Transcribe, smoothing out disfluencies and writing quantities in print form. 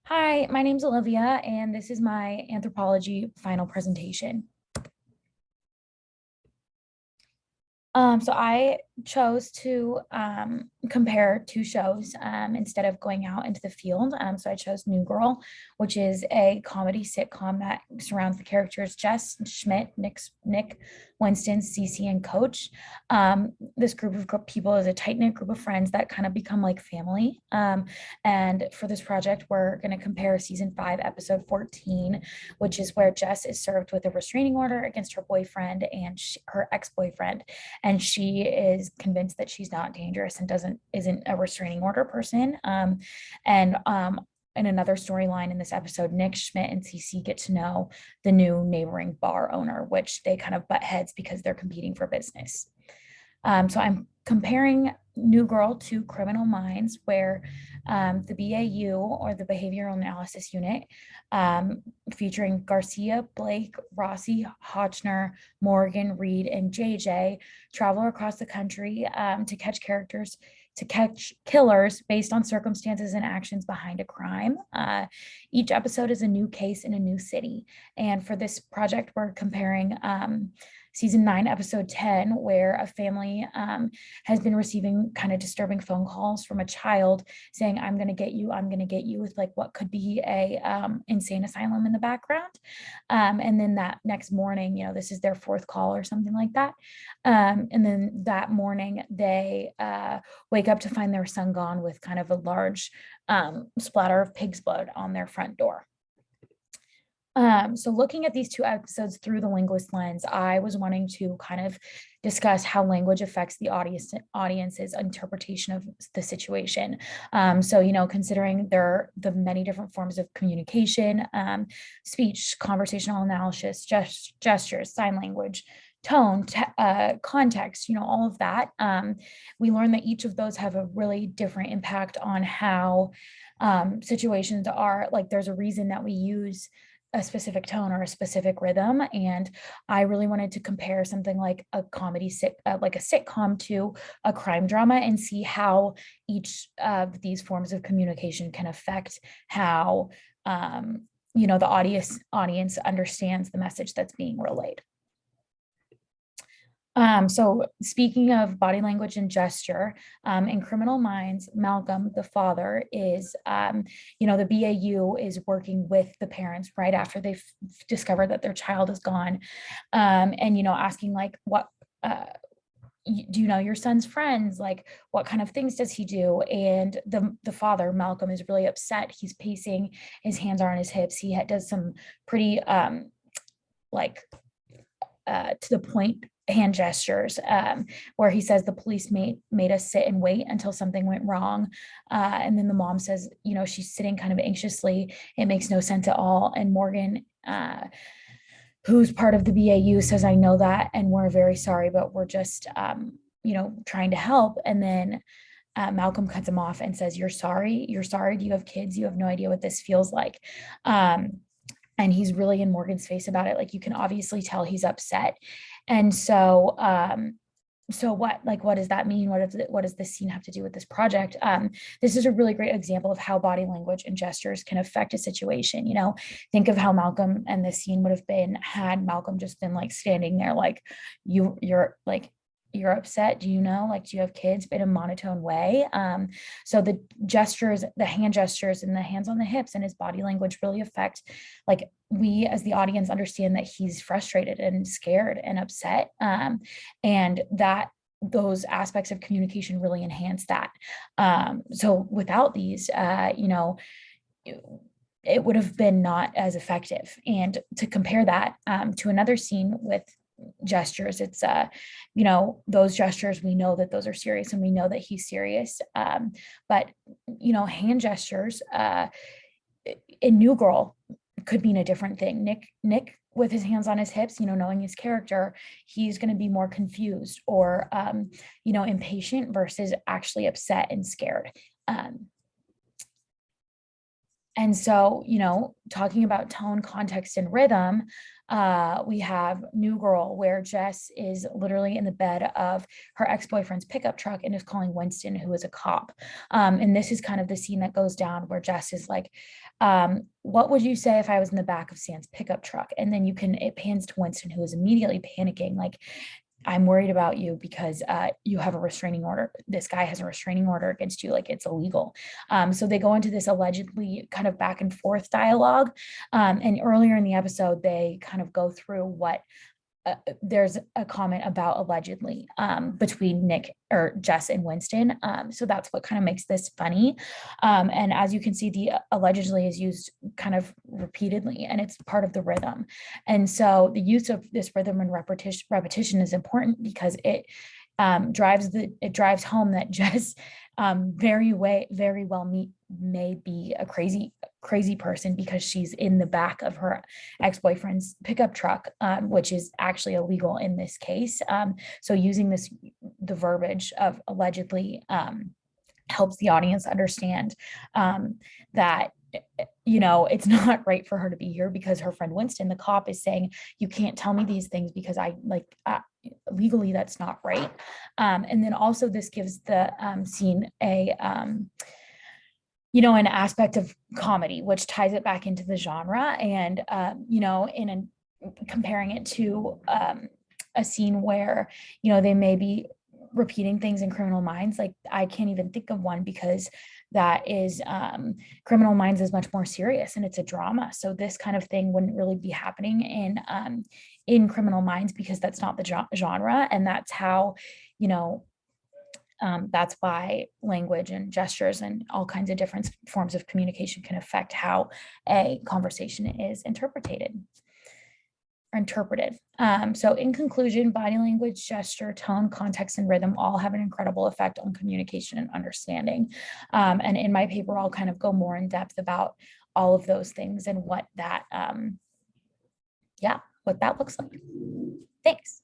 Hi, my name's Olivia, and this is my anthropology final presentation. So I chose to compare two shows instead of going out into the field. So I chose New Girl, which is a comedy sitcom that surrounds the characters Jess, Schmidt, Nick, Winston, Cece, and Coach. This group of people is a tight-knit group of friends that kind of become like family. And for this project, we're going to compare season 5, episode 14, which is where Jess is served with a restraining order against her boyfriend and her ex-boyfriend, and she is convinced that she's not dangerous and isn't a restraining order person. And in another storyline in this episode, Nick, Schmidt, and Cece get to know the new neighboring bar owner, which they kind of butt heads because they're competing for business. So I'm comparing New Girl to Criminal Minds, where the BAU, or the Behavioral Analysis Unit, featuring Garcia, Blake, Rossi, Hotchner, Morgan, Reed, and JJ, travel across the country to catch killers based on circumstances and actions behind a crime. Each episode is a new case in a new city. And for this project, we're comparing season 9, episode 10, where a family has been receiving kind of disturbing phone calls from a child saying, I'm going to get you, I'm going to get you, with like what could be a insane asylum in the background. And then that next morning, this is their fourth call or something like that. And then that morning, they wake up to find their son gone with kind of a large splatter of pig's blood on their front door. So looking at these two episodes through the linguist lens, I was wanting to kind of discuss how language affects the audience's interpretation of the situation. So, considering the many different forms of communication, speech, conversational analysis, gestures, sign language, tone, context, all of that, we learned that each of those have a really different impact on how situations are. Like, there's a reason that we use a specific tone or a specific rhythm. And I really wanted to compare something like a like a sitcom to a crime drama, and see how each of these forms of communication can affect how the audience understands the message that's being relayed. So speaking of body language and gesture, in Criminal Minds, Malcolm, the father, is, the BAU is working with the parents right after they've discovered that their child is gone, and, asking like, what, do you know your son's friends? Like, what kind of things does he do? And the father, Malcolm, is really upset. He's pacing, his hands are on his hips. He does some pretty, like, to the point hand gestures, where he says the police made us sit and wait until something went wrong. And then the mom says, she's sitting kind of anxiously. It makes no sense at all. And Morgan, who's part of the BAU, says, I know that, and we're very sorry, but we're just, trying to help. And then Malcolm cuts him off and says, you're sorry? You're sorry? Do you have kids? You have no idea what this feels like. And he's really in Morgan's face about it. Like, you can obviously tell he's upset. And so, what does that mean? What does this scene have to do with this project? This is a really great example of how body language and gestures can affect a situation. Think of how Malcolm and this scene would have been had Malcolm just been like standing there, like, you're like, you're upset, do you know, like, do you have kids, but in a monotone way. So the gestures, the hand gestures and the hands on the hips and his body language really affect, like, we as the audience understand that he's frustrated and scared and upset, and that those aspects of communication really enhance that. So without these, it would have been not as effective. And to compare that to another scene with gestures, it's those gestures, we know that those are serious and we know that he's serious, but hand gestures in New Girl could mean a different thing. Nick with his hands on his hips, knowing his character, he's going to be more confused or impatient versus actually upset and scared. And so, talking about tone, context, and rhythm, we have New Girl, where Jess is literally in the bed of her ex-boyfriend's pickup truck and is calling Winston, who is a cop. And this is kind of the scene that goes down where Jess is like, what would you say if I was in the back of Sam's pickup truck? And then it pans to Winston, who is immediately panicking, like, I'm worried about you because you have a restraining order. This guy has a restraining order against you, like it's illegal. So they go into this allegedly kind of back and forth dialogue. And earlier in the episode, they kind of go through what there's a comment about allegedly between Nick or Jess and Winston. So that's what kind of makes this funny. And as you can see, the allegedly is used kind of repeatedly, and it's part of the rhythm. And so the use of this rhythm and repetition is important because it drives home that Jess very well may be a crazy person because she's in the back of her ex-boyfriend's pickup truck, which is actually illegal in this case. So using the verbiage of allegedly helps the audience understand that it's not right for her to be here because her friend Winston, the cop, is saying, you can't tell me these things because legally that's not right. And then also this gives the scene an aspect of comedy, which ties it back into the genre. And, comparing it to a scene where, they may be repeating things in Criminal Minds. Like, I can't even think of one because that is Criminal Minds is much more serious and it's a drama. So this kind of thing wouldn't really be happening in Criminal Minds because that's not the genre. And that's how, that's why language and gestures and all kinds of different forms of communication can affect how a conversation is interpreted. So in conclusion, body language, gesture, tone, context, and rhythm all have an incredible effect on communication and understanding. And in my paper, I'll kind of go more in depth about all of those things and what that looks like. Thanks.